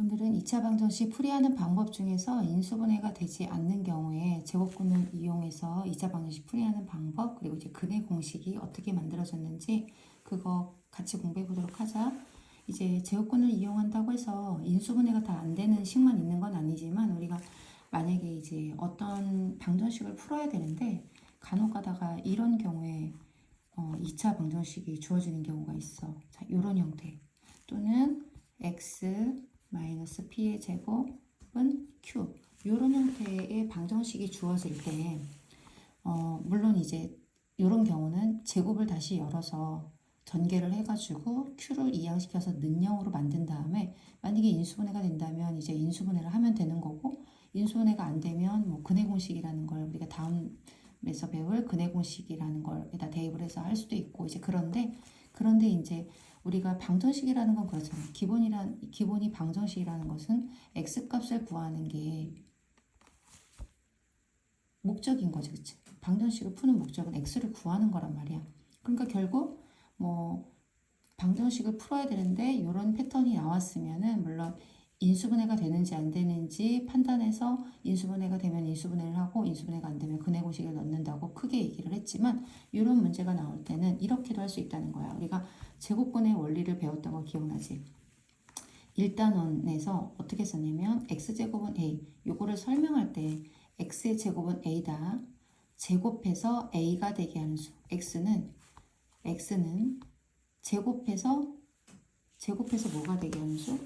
오늘은 2차 방정식 풀이하는 방법 중에서 인수분해가 되지 않는 경우에 제곱근을 이용해서 2차 방정식 풀이하는 방법, 그리고 이제 근의 공식이 어떻게 만들어졌는지 그거 같이 공부해 보도록 하자. 이제 제곱근을 이용한다고 해서 인수분해가 다 안 되는 식만 있는 건 아니지만, 우리가 만약에 이제 어떤 방정식을 풀어야 되는데 간혹 가다가 이런 경우에 2차 방정식이 주어지는 경우가 있어. 자, 이런 형태. 또는 x 마이너스 p의 제곱은 q. 이런 형태의 방정식이 주어질 때, 물론 이제 이런 경우는 제곱을 다시 열어서 전개를 해가지고 q를 이항시켜서 는영으로 만든 다음에, 만약에 인수분해가 된다면 이제 인수분해를 하면 되는 거고, 인수분해가 안 되면 뭐 근의 공식이라는 걸 우리가 다음에서 배울 근의 공식이라는 걸에다 대입을 해서 할 수도 있고, 이제 그런데 이제 우리가 방정식이라는 건 그렇잖아요. 기본이 방정식이라는 것은 x 값을 구하는 게 목적인 거지, 그치? 방정식을 푸는 목적은 x를 구하는 거란 말이야. 그러니까 결국 뭐 방정식을 풀어야 되는데 이런 패턴이 나왔으면은, 물론 인수분해가 되는지 안 되는지 판단해서 인수분해가 되면 인수분해를 하고, 인수분해가 안 되면 근의 공식을 넣는다고 크게 얘기를 했지만, 이런 문제가 나올 때는 이렇게도 할 수 있다는 거야. 우리가 제곱근의 원리를 배웠던 거 기억나지? 1단원에서 어떻게 썼냐면 x제곱은 a, 요거를 설명할 때 x의 제곱은 a다, 제곱해서 a가 되게 하는 수, x는 제곱해서 뭐가 되게 하는 수?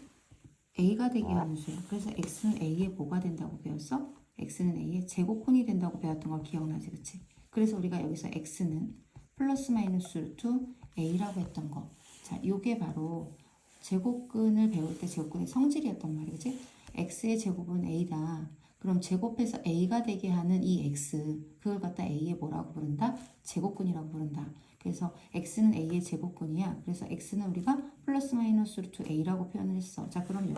a가 되게 하는 수야. 그래서 x는 a의 뭐가 된다고 배웠어? x는 a의 제곱근이 된다고 배웠던 거 기억나지, 그치? 그래서 우리가 여기서 x는 플러스 마이너스 루트 a라고 했던 거. 자, 요게 바로 제곱근을 배울 때 제곱근의 성질이었단 말이야, 그치? x의 제곱은 a다. 그럼 제곱해서 a가 되게 하는 이 x, 그걸 갖다 a의 뭐라고 부른다? 제곱근이라고 부른다. 그래서 x는 a의 제곱근이야. 그래서 x는 우리가 플러스 마이너스 루트 a라고 표현을 했어. 자, 그럼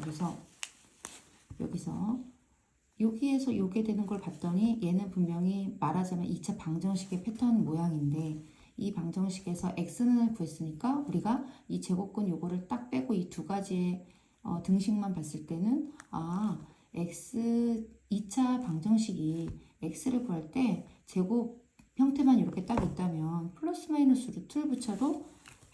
여기에서 요게 되는 걸 봤더니, 얘는 분명히 말하자면 2차 방정식의 패턴 모양인데, 이 방정식에서 x는을 구했으니까 우리가 이 제곱근 요거를 딱 빼고 이 두 가지의 등식만 봤을 때는, x 2차 방정식이 x를 구할 때 제곱 형태만 이렇게 딱 있다면 플러스 마이너스 루트를 붙여도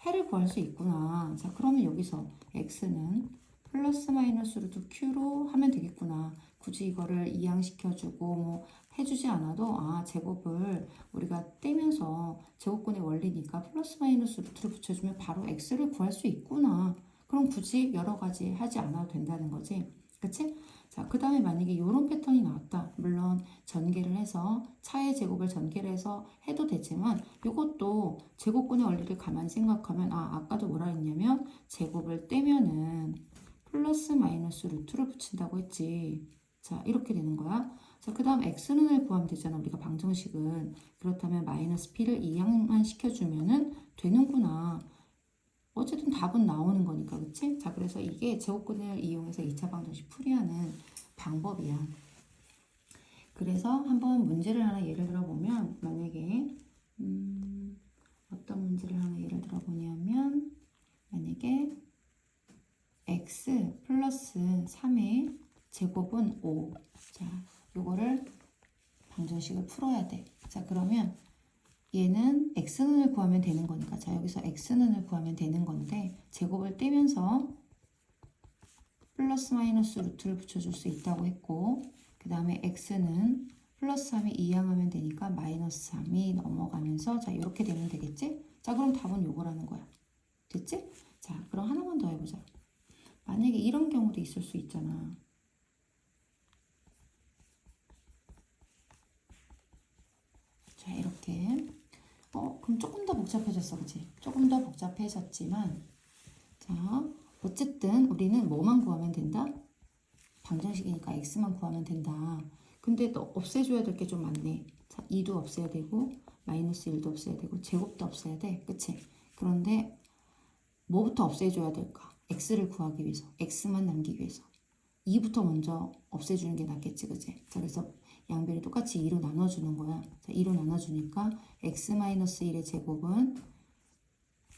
해를 구할 수 있구나. 자, 그러면 여기서 x는 플러스 마이너스 루트 q로 하면 되겠구나. 굳이 이거를 이항시켜주고 뭐 해주지 않아도, 제곱을 우리가 떼면서 제곱근의 원리니까 플러스 마이너스 루트를 붙여주면 바로 x를 구할 수 있구나. 그럼 굳이 여러 가지 하지 않아도 된다는 거지. 그치? 자, 그 다음에 만약에 이런 패턴이 나왔다. 물론 전개를 해서 차의 제곱을 전개를 해서 해도 되지만, 이것도 제곱근의 원리를 가만히 생각하면, 아까도 뭐라 했냐면 제곱을 떼면은 플러스 마이너스 루트를 붙인다고 했지. 자, 이렇게 되는 거야. 자, 그 다음 x는을 구하면 되잖아, 우리가 방정식은. 그렇다면 마이너스 p를 이항만 시켜주면은 되는구나. 어쨌든 답은 나오는 거니까, 그치? 자, 그래서 이게 제곱근을 이용해서 2차 방정식 풀이하는 방법이야. 그래서 한번 문제를 하나 예를 들어보면, 만약에 어떤 문제를 하나 예를 들어보냐면, 만약에 x 플러스 3의 제곱은 5. 자, 요거를 방정식을 풀어야 돼. 자, 그러면 얘는 x는을 구하면 되는 거니까, 자, 여기서 x는을 구하면 되는 건데, 제곱을 떼면서 플러스 마이너스 루트를 붙여줄 수 있다고 했고, 그 다음에 x는 플러스 3이 이항하면 되니까 마이너스 3이 넘어가면서, 자, 이렇게 되면 되겠지? 자, 그럼 답은 요거라는 거야. 됐지? 자, 그럼 하나만 더 해보자. 만약에 이런 경우도 있을 수 있잖아. 자, 이렇게. 그럼 조금 더 복잡해졌어, 그치? 조금 더 복잡해졌지만, 자, 어쨌든 우리는 뭐만 구하면 된다? 방정식이니까 x만 구하면 된다. 근데 또 없애줘야 될 게 좀 많네. 자, 2도 없애야 되고, 마이너스 1도 없애야 되고, 제곱도 없애야 돼. 그치? 그런데 뭐부터 없애줘야 될까? x를 구하기 위해서, x만 남기기 위해서 2부터 먼저 없애주는 게 낫겠지, 그치? 자, 그래서 양변이 똑같이 2로 나눠주는 거야. 자, 2로 나눠주니까 x-1의 제곱은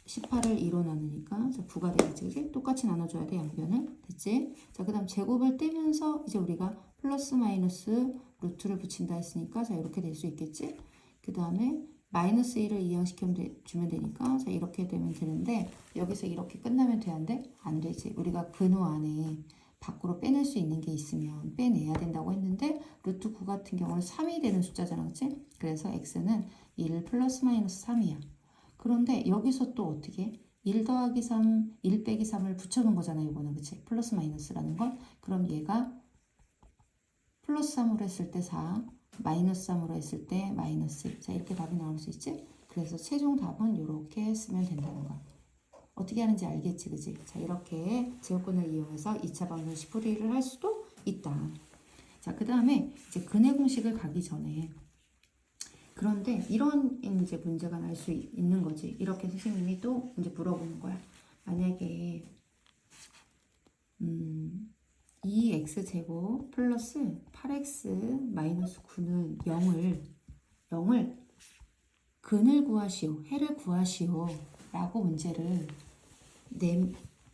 18을 2로 나누니까 자, 9가 되겠지. 그치? 똑같이 나눠줘야 돼, 양변을. 됐지? 자, 그 다음 제곱을 떼면서 이제 우리가 플러스 마이너스 루트를 붙인다 했으니까 자, 이렇게 될 수 있겠지? 그 다음에 마이너스 1을 이항시켜주면 되니까 자, 이렇게 되면 되는데 여기서 이렇게 끝나면 돼, 안 돼? 안 되지. 우리가 근호 안에 밖으로 빼낼 수 있는 게 있으면 빼내야 된다고 했는데 루트 9 같은 경우는 3이 되는 숫자잖아, 그치? 그래서 x는 1 플러스 마이너스 3이야. 그런데 여기서 또 어떻게 1 더하기 3, 1 빼기 3을 붙여놓은 거잖아, 이거는. 그치? 플러스 마이너스라는 건. 그럼 얘가 플러스 3으로 했을 때 4, 마이너스 3으로 했을 때 마이너스 1. 자, 이렇게 답이 나올 수 있지? 그래서 최종 답은 이렇게 쓰면 된다는 거야. 어떻게 하는지 알겠지, 그지? 자, 이렇게 제곱권을 이용해서 2차 방정식 풀이를 할 수도 있다. 자, 그 다음에 이제 근해 공식을 가기 전에 그런데 이런 이제 문제가 날 수 있는 거지. 이렇게 선생님이 또 이제 물어보는 거야. 만약에 2x제곱 플러스 8x 마이너스 9는 0을 근을 구하시오, 해를 구하시오 라고 문제를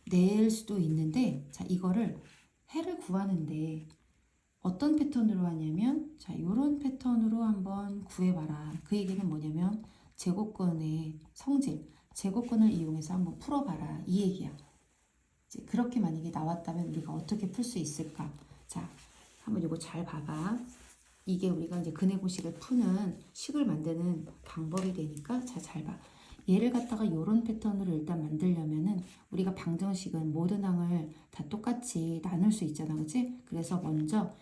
낼 수도 있는데 자, 이거를 해를 구하는데 어떤 패턴으로 하냐면 자, 요런 패턴으로 한번 구해봐라. 그 얘기는 뭐냐면 제곱권의 성질, 제곱권을 이용해서 한번 풀어봐라, 이 얘기야. 이제 그렇게 만약에 나왔다면 우리가 어떻게 풀 수 있을까? 자, 한번 요거 잘 봐봐. 이게 우리가 이제 근해 공식을 푸는 식을 만드는 방법이 되니까 자, 잘 봐. 얘를 갖다가 요런 패턴으로 일단 만들려면은 우리가 방정식은 모든 항을 다 똑같이 나눌 수 있잖아, 그치? 그래서 먼저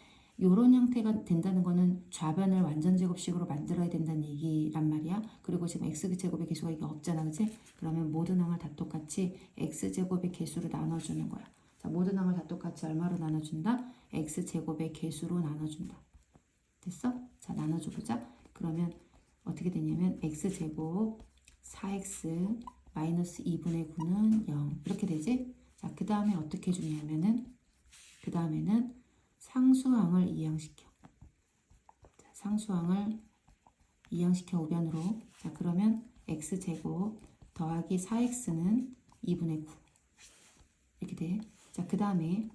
요런 형태가 된다는 거는 좌변을 완전 제곱식으로 만들어야 된다는 얘기란 말이야. 그리고 지금 x제곱의 개수가 이게 없잖아, 그치? 그러면 모든 항을 다 똑같이 x제곱의 개수로 나눠주는 거야. 자, 모든 항을 다 똑같이 얼마로 나눠준다? x제곱의 개수로 나눠준다. 됐어? 자, 나눠줘보자. 그러면 어떻게 되냐면 x제곱 4x 마이너스 2분의 9는 0 이렇게 되지? 자, 그 다음에 어떻게 주냐면은 그 다음에는 상수항을 이항시켜. 자, 상수항을 이항시켜 우변으로. 자, 그러면 x제곱 더하기 4x는 2분의 9 이렇게 돼. 자, 그 다음에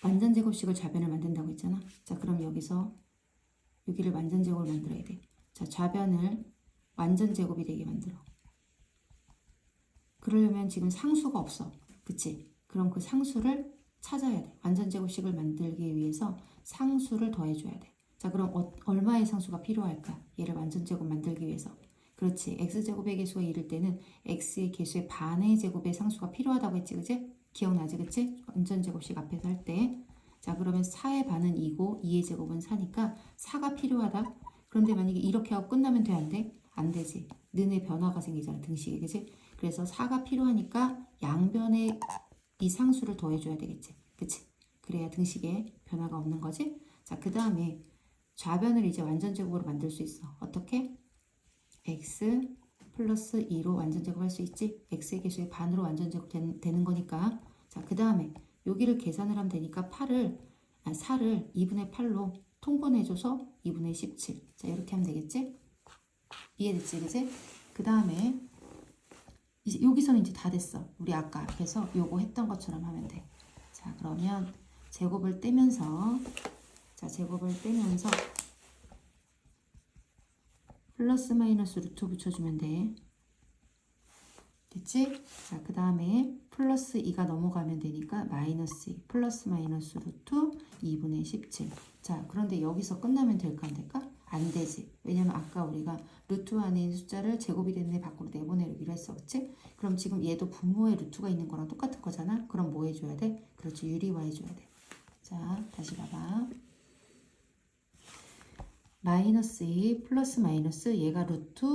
완전 제곱식을 좌변을 만든다고 했잖아. 자, 그럼 여기를 완전 제곱을 만들어야 돼. 자, 좌변을 완전 제곱이 되게 만들어. 그러려면 지금 상수가 없어. 그치? 그럼 그 상수를 찾아야 돼. 완전 제곱식을 만들기 위해서 상수를 더해줘야 돼. 자, 그럼 얼마의 상수가 필요할까? 얘를 완전 제곱 만들기 위해서. 그렇지. x제곱의 개수가 이를 때는 x의 개수의 반의 제곱의 상수가 필요하다고 했지, 그치? 기억나지, 그치? 완전 제곱식 앞에서 할 때. 자, 그러면 4의 반은 2고 2의 제곱은 4니까 4가 필요하다. 그런데 만약에 이렇게 하고 끝나면 돼, 안 돼? 안 되지. 는의 변화가 생기잖아, 등식에, 그치? 그래서 4가 필요하니까 양변에 이 상수를 더해줘야 되겠지. 그치? 그래야 등식에 변화가 없는 거지. 자, 그 다음에 좌변을 이제 완전제곱으로 만들 수 있어. 어떻게? x 플러스 2로 완전제곱할 수 있지. x의 개수의 반으로 완전제곱 되는 거니까. 자, 그 다음에 여기를 계산을 하면 되니까 4를 2분의 8로 통분해줘서 2분의 17. 자, 이렇게 하면 되겠지? 이해됐지, 그치? 그 다음에 이제 여기서는 이제 다 됐어. 우리 아까 앞에서 요거 했던 것처럼 하면 돼. 자, 그러면 제곱을 떼면서 플러스 마이너스 루트 붙여주면 돼. 됐지? 자, 그 다음에 플러스 2가 넘어가면 되니까 마이너스 2 플러스 마이너스 루트 2분의 17. 자, 그런데 여기서 끝나면 될까 안 될까? 안 되지. 왜냐면 아까 우리가 루트 안에 있는 숫자를 제곱이 되는 애 밖으로 내보내기로 했어, 그치? 그럼 지금 얘도 분모에 루트가 있는 거랑 똑같은 거잖아? 그럼 뭐 해줘야 돼? 그렇지, 유리화 해줘야 돼. 자, 다시 봐봐. 마이너스 2 플러스 마이너스 얘가 루트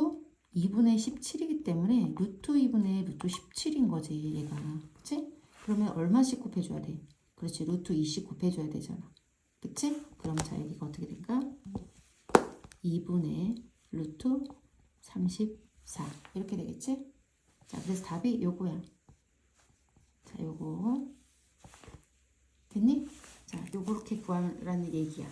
2분의 17이기 때문에 루트 2분의 루트 17인 거지, 얘가. 그치? 그러면 얼마씩 곱해줘야 돼? 그렇지, 루트 2씩 곱해줘야 되잖아. 그치? 그럼 자, 여기가 어떻게 될까? 2분의 루트 34 이렇게 되겠지? 자, 그래서 답이 요거야. 자, 요거 됐니? 자, 요렇게 구하라는 얘기야.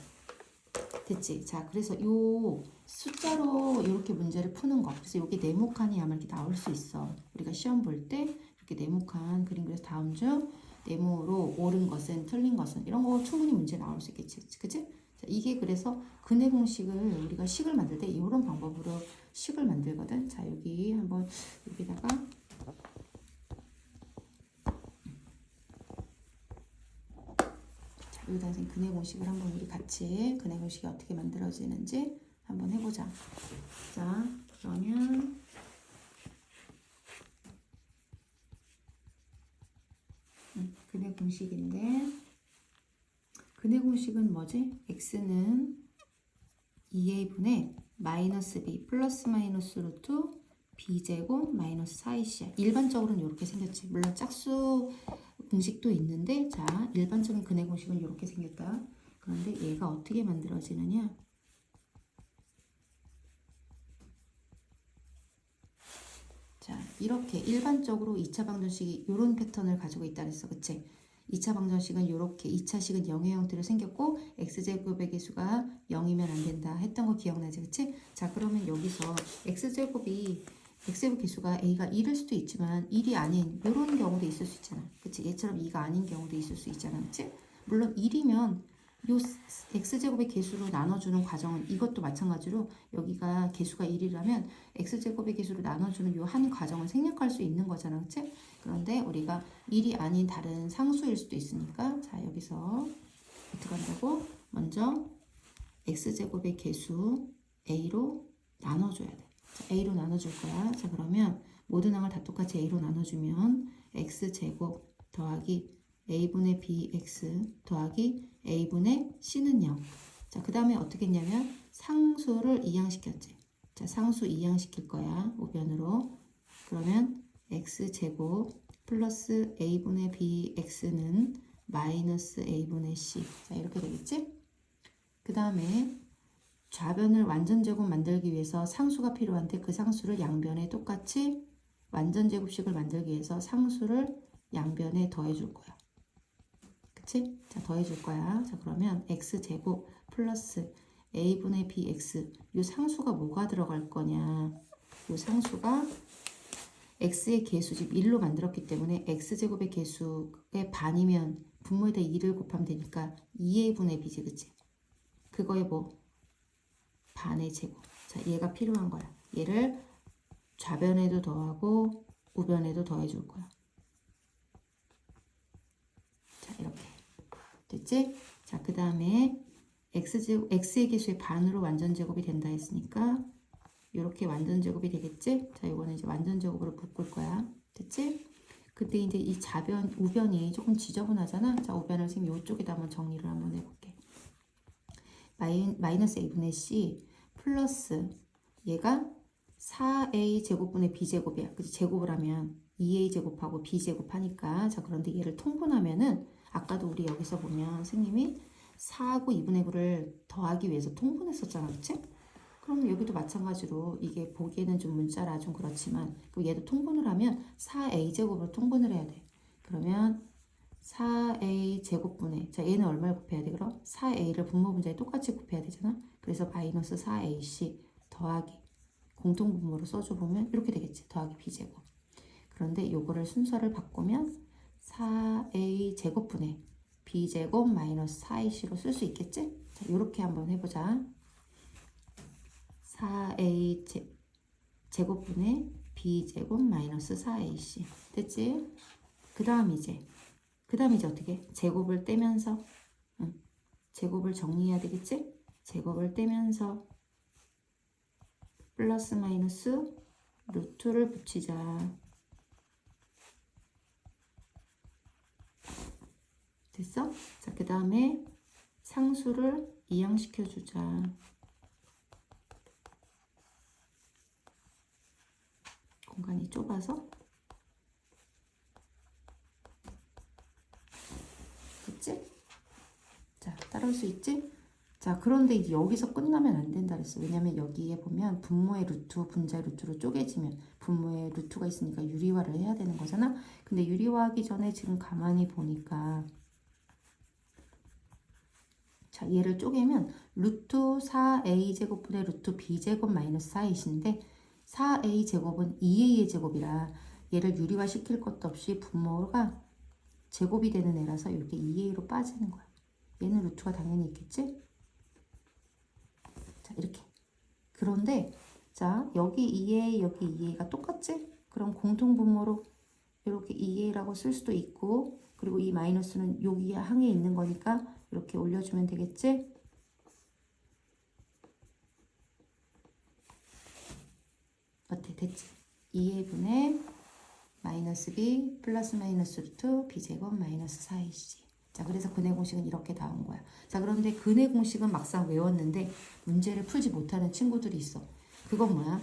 됐지? 자, 그래서 요 숫자로 이렇게 문제를 푸는 거. 그래서 이게 네모칸이 아마 이렇게 나올 수 있어. 우리가 시험 볼 때 이렇게 네모칸 그림 그래서 다음 중 네모로 옳은 것은 틀린 것은 이런 거 충분히 문제 나올 수 있겠지. 그치? 자, 이게 그래서 근해 공식을 우리가 식을 만들 때 이런 방법으로 식을 만들거든. 자, 여기 한번 여기다가 여기다 선생님 근해 공식을 한번 우리 같이 근해 공식이 어떻게 만들어지는지 한번 해보자. 자, 그러면 근해 공식인데 근해 공식은 뭐지? x는 2a분의 마이너스 b 플러스 마이너스 루트 b제곱 마이너스 4ac야. 일반적으로는 이렇게 생겼지. 물론 짝수 공식도 있는데 자 일반적인 근해 공식은 이렇게 생겼다. 그런데 얘가 어떻게 만들어지느냐? 자 이렇게 일반적으로 2차 방정식이 이런 패턴을 가지고 있다 그랬어. 그치? 2차 방정식은 이렇게 2차식은 0의 형태로 생겼고 x제곱의 개수가 0이면 안 된다 했던 거 기억나지? 그치? 자 그러면 여기서 x제곱 개수가 a가 1일 수도 있지만 1이 아닌 이런 경우도 있을 수 있잖아. 그치? 얘처럼 2가 아닌 경우도 있을 수 있잖아. 그치? 물론 1이면 요 x제곱의 개수로 나눠주는 과정은 이것도 마찬가지로 여기가 개수가 1이라면 x제곱의 개수로 나눠주는 요 한 과정은 생략할 수 있는 거잖아. 그치? 그런데 우리가 1이 아닌 다른 상수일 수도 있으니까 자 여기서 어떻게 한다고? 먼저 x제곱의 개수 a로 나눠줘야 돼. 자, a로 나눠줄 거야. 자 그러면 모든 항을 다 똑같이 a로 나눠주면 x제곱 더하기 a분의 bx 더하기 a분의 c는 0. 자 그 다음에 어떻게 했냐면 상수를 이항시켰지. 자 상수 이항시킬 거야. 우변으로. 그러면 x제곱 플러스 a분의 bx는 마이너스 a분의 c. 자 이렇게 되겠지? 그 다음에 좌변을 완전제곱 만들기 위해서 상수가 필요한데 그 상수를 양변에 똑같이 완전제곱식을 만들기 위해서 상수를 양변에 더해줄 거야. 그치? 자 더해줄 거야. 자 그러면 x제곱 플러스 a분의 bx 이 상수가 뭐가 들어갈 거냐? 이 상수가 x의 개수집 1로 만들었기 때문에 x제곱의 개수의 반이면 분모에다 2를 곱하면 되니까 2a분의 b지 그치? 그거에 뭐 반의 제곱. 자 얘가 필요한 거야. 얘를 좌변에도 더하고 우변에도 더해줄 거야. 자 이렇게 됐지? 자 그 다음에 x의 개수의 반으로 완전제곱이 된다 했으니까 이렇게 완전제곱이 되겠지? 자 이거는 이제 완전제곱으로 묶을 거야. 됐지? 그때 이제 이 좌변, 우변이 조금 지저분하잖아. 자 우변을 선생님 이쪽에다 한번 정리를 한번 해볼게. 마이너스 a분의 c 플러스 얘가 4a 제곱분의 b제곱이야. 그치? 제곱을 하면 2a 제곱하고 b 제곱하니까 자 그런데 얘를 통분하면은 아까도 우리 여기서 보면 선생님이 4하고 2분의 9를 더하기 위해서 통분했었잖아. 그치? 그럼 여기도 마찬가지로 이게 보기에는 좀 문자라 좀 그렇지만 그럼 얘도 통분을 하면 4a 제곱으로 통분을 해야 돼. 그러면 4a 제곱분의 자 얘는 얼마를 곱해야 돼? 그럼 4a를 분모 분자에 똑같이 곱해야 되잖아. 그래서 마이너스 4ac 더하기 공통분모로 써줘보면 이렇게 되겠지. 더하기 b제곱. 그런데 요거를 순서를 바꾸면 4a 제곱분의 b제곱 마이너스 4ac로 쓸 수 있겠지? 자 요렇게 한번 해보자. 4a 제곱분의 b제곱 마이너스 4ac 됐지? 그 다음 이제 어떻게? 제곱을 떼면서 제곱을 정리해야 되겠지? 제곱을 떼면서 플러스 마이너스 루트를 붙이자. 됐어? 자, 그 다음에 상수를 이항시켜주자. 공간이 좁아서 됐지? 자, 따라올 수 있지? 자, 그런데 이제 여기서 끝나면 안 된다 그랬어. 왜냐면 여기에 보면 분모의 루트, 분자의 루트로 쪼개지면 분모의 루트가 있으니까 유리화를 해야 되는 거잖아. 근데 유리화하기 전에 지금 가만히 보니까 자, 얘를 쪼개면 루트 4a제곱분의 루트 b제곱 마이너스 4이신데 4a제곱은 2a의 제곱이라 얘를 유리화 시킬 것도 없이 분모가 제곱이 되는 애라서 이렇게 2a로 빠지는 거야. 얘는 루트가 당연히 있겠지? 자, 이렇게. 그런데 자, 여기 2a, 여기 2a가 똑같지? 그럼 공통분모로 이렇게 2a라고 쓸 수도 있고, 그리고 이 마이너스는 여기 항에 있는 거니까 이렇게 올려주면 되겠지? 어때? 됐지? 2a분의 마이너스 b 플러스 마이너스 루트 b제곱 마이너스 4ac. 자, 그래서 근의 공식은 이렇게 나온 거야. 자, 그런데 근의 공식은 막상 외웠는데 문제를 풀지 못하는 친구들이 있어. 그건 뭐야?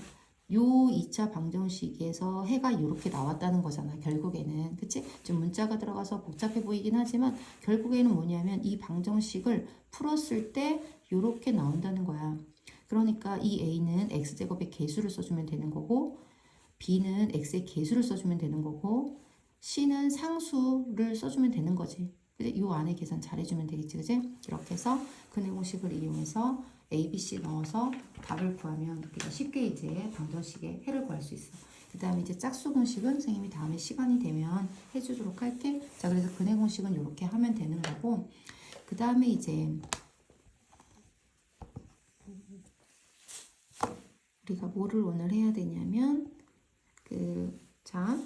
요 2차 방정식에서 해가 이렇게 나왔다는 거잖아. 결국에는. 그치? 좀 문자가 들어가서 복잡해 보이긴 하지만 결국에는 뭐냐면 이 방정식을 풀었을 때 이렇게 나온다는 거야. 그러니까 이 a는 x제곱의 개수를 써주면 되는 거고, b는 x의 개수를 써주면 되는 거고, c는 상수를 써주면 되는 거지. 이 안에 계산 잘해주면 되겠지, 그지? 이렇게 해서 근의 공식을 이용해서 a, b, c 넣어서 답을 구하면 우리가 쉽게 이제 방정식의 해를 구할 수 있어. 그 다음에 이제 짝수 공식은 선생님이 다음에 시간이 되면 해주도록 할게. 자, 그래서 근의 공식은 이렇게 하면 되는 거고, 그 다음에 이제 우리가 뭐를 오늘 해야 되냐면 자,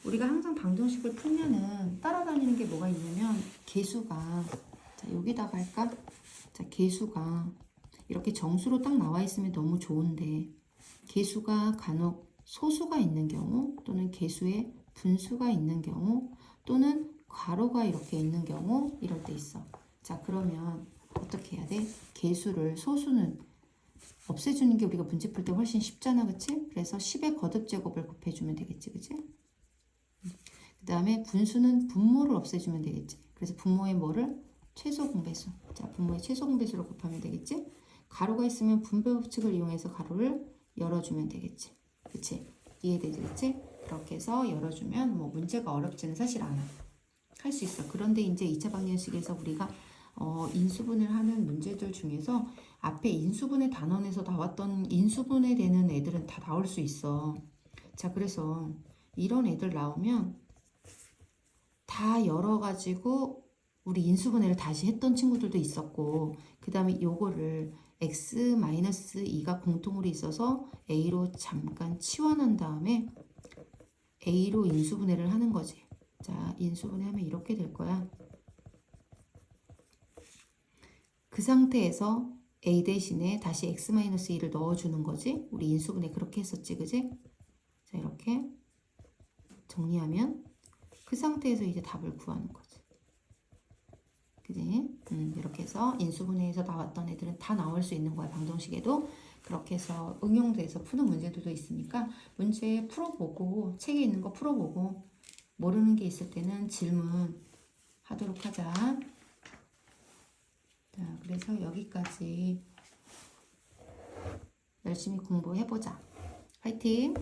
우리가 항상 방정식을 풀면은 따라다니는 게 뭐가 있냐면 개수가, 자, 여기다가 할까? 자, 개수가 이렇게 정수로 딱 나와 있으면 너무 좋은데 개수가 간혹 소수가 있는 경우, 또는 개수에 분수가 있는 경우, 또는 괄호가 이렇게 있는 경우, 이럴 때 있어. 자, 그러면 어떻게 해야 돼? 개수를, 소수는 없애주는 게 우리가 문제 풀 때 훨씬 쉽잖아, 그치? 그래서 10의 거듭제곱을 곱해주면 되겠지, 그치? 그 다음에 분수는 분모를 없애주면 되겠지. 그래서 분모의 뭐를? 최소 공배수. 자, 분모의 최소 공배수를 곱하면 되겠지? 가로가 있으면 분배 법칙을 이용해서 가로를 열어주면 되겠지. 그치? 이해되지, 그치? 그렇게 해서 열어주면 뭐 문제가 어렵지는 사실 않아. 할 수 있어. 그런데 이제 2차 방정식에서 우리가 인수분해를 하는 문제들 중에서 앞에 인수분해 단원에서 나왔던 인수분해 되는 애들은 다 나올 수 있어. 자, 그래서 이런 애들 나오면 다 열어가지고 우리 인수분해를 다시 했던 친구들도 있었고, 그 다음에 요거를 x-2가 공통으로 있어서 a로 잠깐 치환한 다음에 a로 인수분해를 하는 거지. 자, 인수분해하면 이렇게 될 거야. 그 상태에서 a 대신에 다시 x-2를 넣어주는 거지. 우리 인수분해 그렇게 했었지, 그지? 자, 이렇게 정리하면 그 상태에서 이제 답을 구하는 거지. 그지? 이렇게 해서 인수분해에서 나왔던 애들은 다 나올 수 있는 거야, 방정식에도. 그렇게 해서 응용돼서 푸는 문제들도 있으니까 문제 풀어보고, 책에 있는 거 풀어보고, 모르는 게 있을 때는 질문 하도록 하자. 자, 그래서 여기까지 열심히 공부해보자. 화이팅!